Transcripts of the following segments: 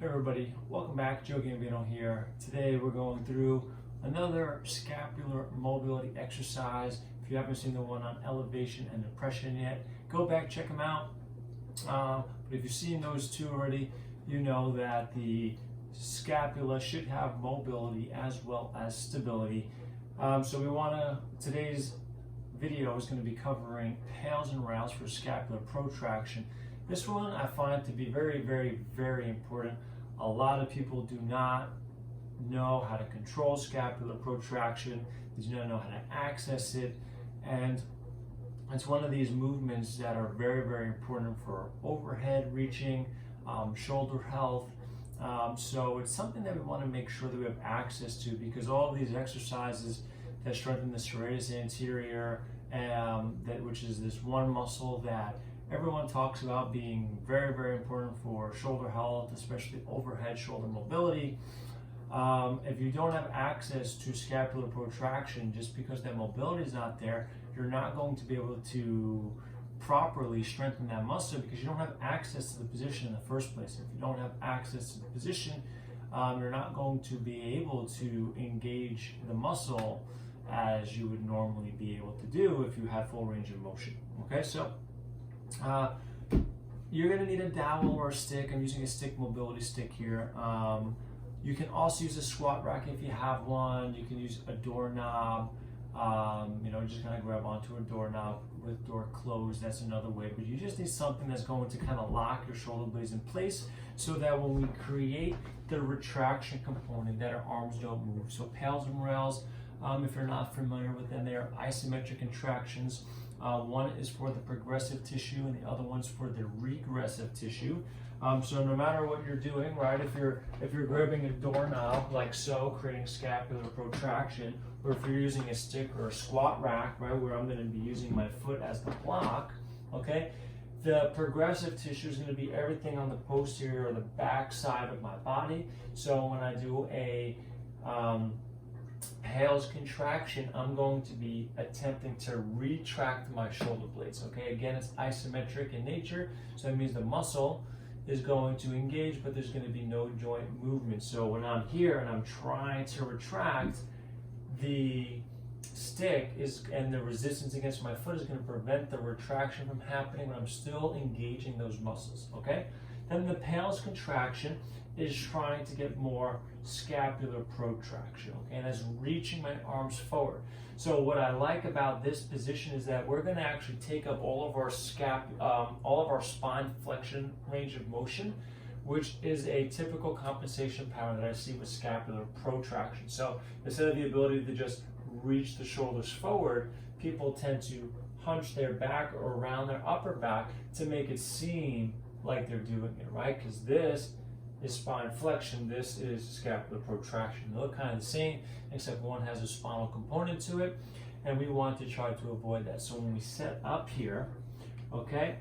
Hey everybody, welcome back. Joe Gambino here. Today we're going through another scapular mobility exercise. If you haven't seen the one on elevation and depression yet, go back, check them out. But if you've seen those two already, you know that the scapula should have mobility as well as stability. Today's video is going to be covering PAILs and rails for scapular protraction. This one I find to be very, very, very important. A lot of people do not know how to control scapular protraction, they do not know how to access it, and it's one of these movements that are very, very important for overhead reaching, shoulder health. So it's something that we want to make sure that we have access to, because all of these exercises that strengthen the serratus anterior, which is this one muscle that everyone talks about being very, very important for shoulder health, especially overhead shoulder mobility. If you don't have access to scapular protraction, just because that mobility is not there, you're not going to be able to properly strengthen that muscle because you don't have access to the position in the first place. If you don't have access to the position, you're not going to be able to engage the muscle as you would normally be able to do if you had full range of motion. Okay, so you're going to need a dowel or a stick. I'm using a stick mobility stick here. You can also use a squat rack if you have one. You can use a doorknob. Just kind of grab onto a doorknob with door closed. That's another way. But you just need something that's going to kind of lock your shoulder blades in place so that when we create the retraction component, that our arms don't move. So PAILs and rails, if you're not familiar with them, they are isometric contractions. One is for the progressive tissue and the other one's for the regressive tissue. So no matter what you're doing, right, if you're grabbing a doorknob like so, creating scapular protraction, or if you're using a stick or a squat rack, right, where I'm going to be using my foot as the block, okay, the progressive tissue is going to be everything on the posterior or the back side of my body. So when I do a PAILs contraction, I'm going to be attempting to retract my shoulder blades. Okay, again, it's isometric in nature, so that means the muscle is going to engage, but there's going to be no joint movement. So when I'm here and I'm trying to retract, the stick and the resistance against my foot is going to prevent the retraction from happening when I'm still engaging those muscles. Okay, then the PAILs contraction is trying to get more scapular protraction, okay, and that's reaching my arms forward. So what I like about this position is that we're going to actually take up all of our spine flexion range of motion, which is a typical compensation pattern that I see with scapular protraction. So instead of the ability to just reach the shoulders forward, people tend to hunch their back or around their upper back to make it seem like they're doing it, right? Because this is spine flexion, this is scapular protraction. They look kind of the same, except one has a spinal component to it, and we want to try to avoid that. So when we set up here, okay,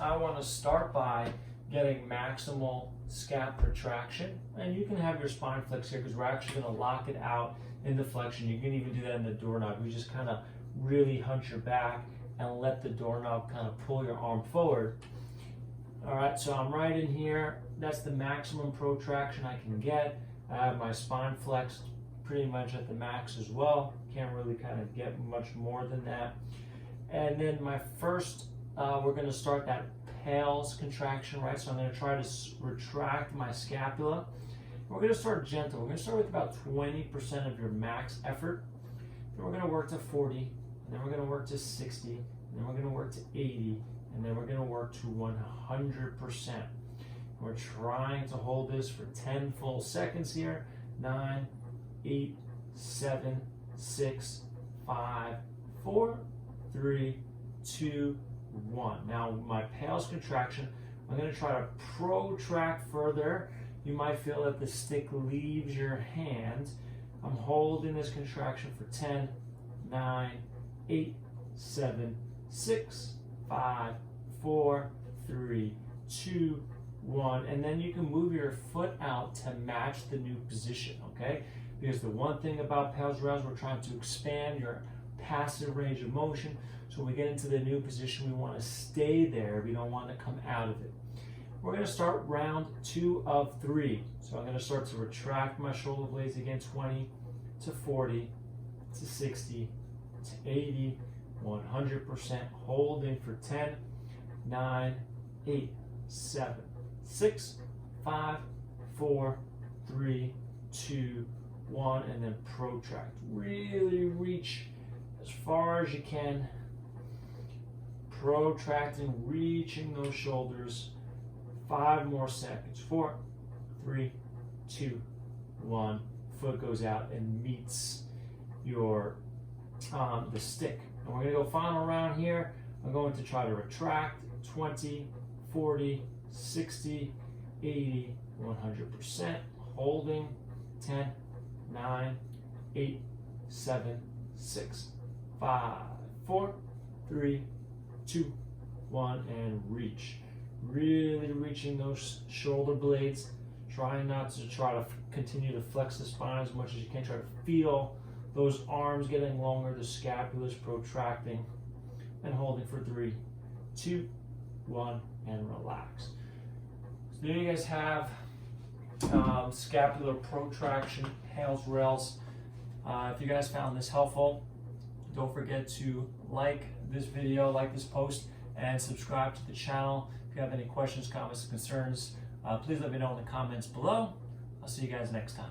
I want to start by getting maximal scap protraction, and you can have your spine flex here because we're actually going to lock it out in the flexion. You can even do that in the doorknob. You just kind of really hunch your back and let the doorknob kind of pull your arm forward. All right, so I'm right in here. That's the maximum protraction I can get. I have my spine flexed pretty much at the max as well. Can't really kind of get much more than that. And then my first, we're going to start that PAILs contraction, right? So I'm going to try to retract my scapula. We're going to start gentle. We're going to start with about 20% of your max effort. Then we're going to work to 40, and then we're going to work to 60, and then we're going to work to 80, and then we're going to work to 100%. We're trying to hold this for 10 full seconds here. 9, 8, 7, 6, 5, 4, 3, 2, 1. Now my PAILs contraction, I'm going to try to protract further. You might feel that the stick leaves your hand. I'm holding this contraction for 10, 9, 8, 7, 6, 5, 4, 3, 2, 1, and then you can move your foot out to match the new position, okay? Because the one thing about PAILs rails, we're trying to expand your passive range of motion. So when we get into the new position, we want to stay there. We don't want to come out of it. We're going to start round 2 of 3. So I'm going to start to retract my shoulder blades again, 20 to 40 to 60 to 80, 100%. Holding for 10, 9, 8, 7, 6, 5, 4, 3, 2, 1, and then protract. Really reach as far as you can. Protracting, reaching those shoulders. 5 more seconds. 4, 3, 2, 1. Foot goes out and meets your the stick. And we're going to go final round here. I'm going to try to retract 20, 40, 60, 80, 100%. Holding 10, 9, 8, 7, 6, 5, 4, 3, 2, 1, and reach. Really reaching those shoulder blades. Trying not to continue to flex the spine as much as you can. Try to feel those arms getting longer, the scapula is protracting, and holding for 3, 2, 1, and relax. So there you guys have scapular protraction, PAILs, rails. If you guys found this helpful, don't forget to like this video, like this post, and subscribe to the channel. If you have any questions, comments, concerns, please let me know in the comments below. I'll see you guys next time.